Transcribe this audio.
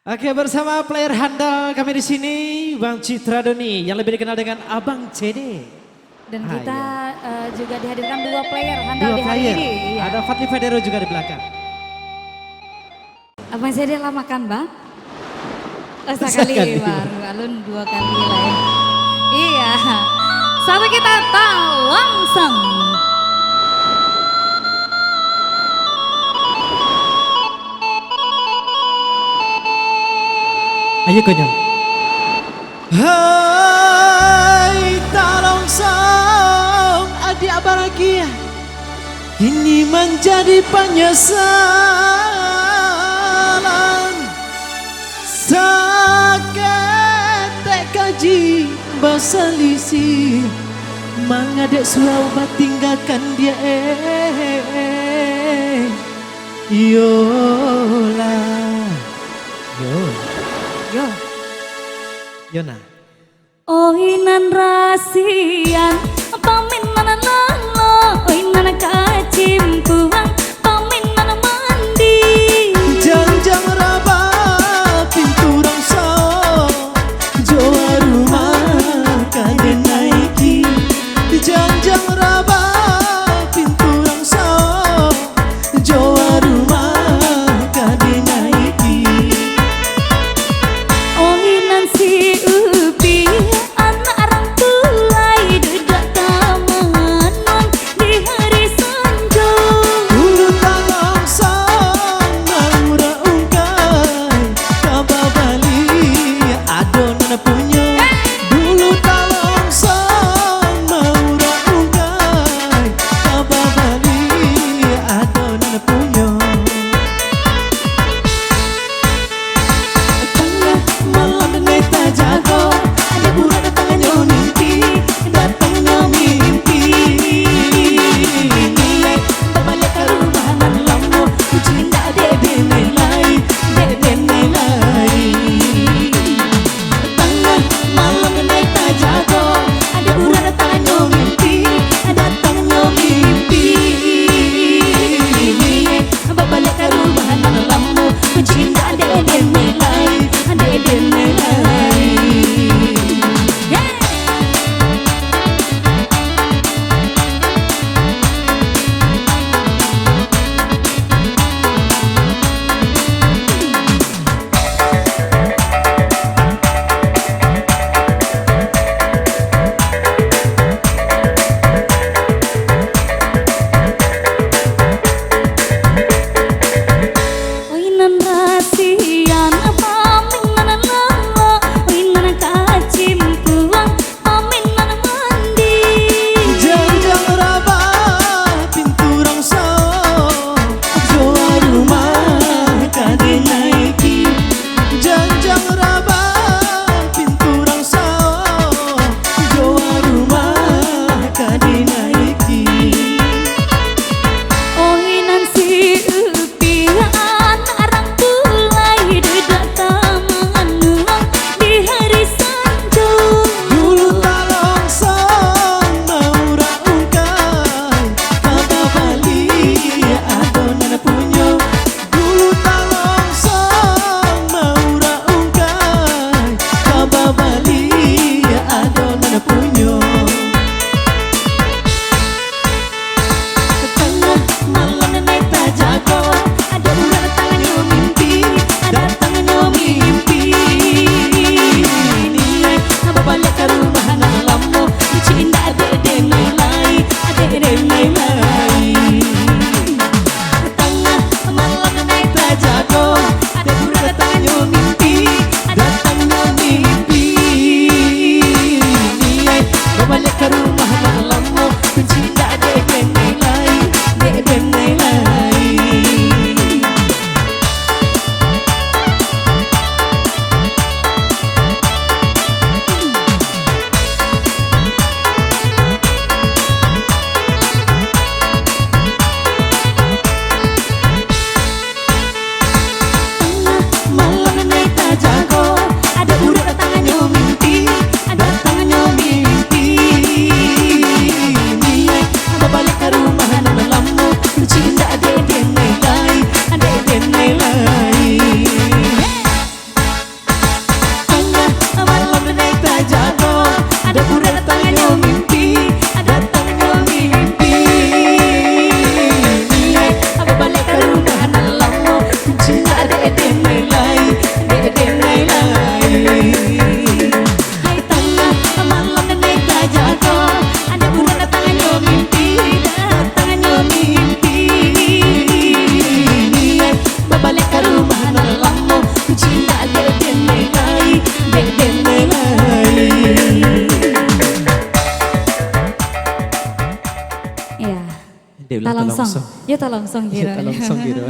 Oke, bersama player handal kami di sini Bang Citra Doni yang lebih dikenal dengan Abang CD. Dan kita juga dihadirkan dua player handal Dua di hari player. ini. Iya. Ada Fadli Federo juga di belakang. Abang CD lama kan bang? Sekali baru, alun dua kali lah ya. Iya, sampai kita tahu langsung. Ayo konyol. Hai talongsong adik bahagia, ini menjadi penyesalan. Sakit tak kaji basalisi, mengadek suara tinggalkan dia yolah Yo. Yona. Oinan rasian, paminan lalo, oinan kacimpuan, paminan mandi. Janjang raba pintu rangsa, joa rumah kade naiki. Janjang raba pintu rangsa, joa rumah kade naiki. Oinan si upi, anak orang tulai, dudak jago ada bulan datangannya mimpi babalik ke rumah nalamu ku cinta deden mengai iya Dia bilang talongsong talongsong. ya talongsong gitu Talongsong gitu.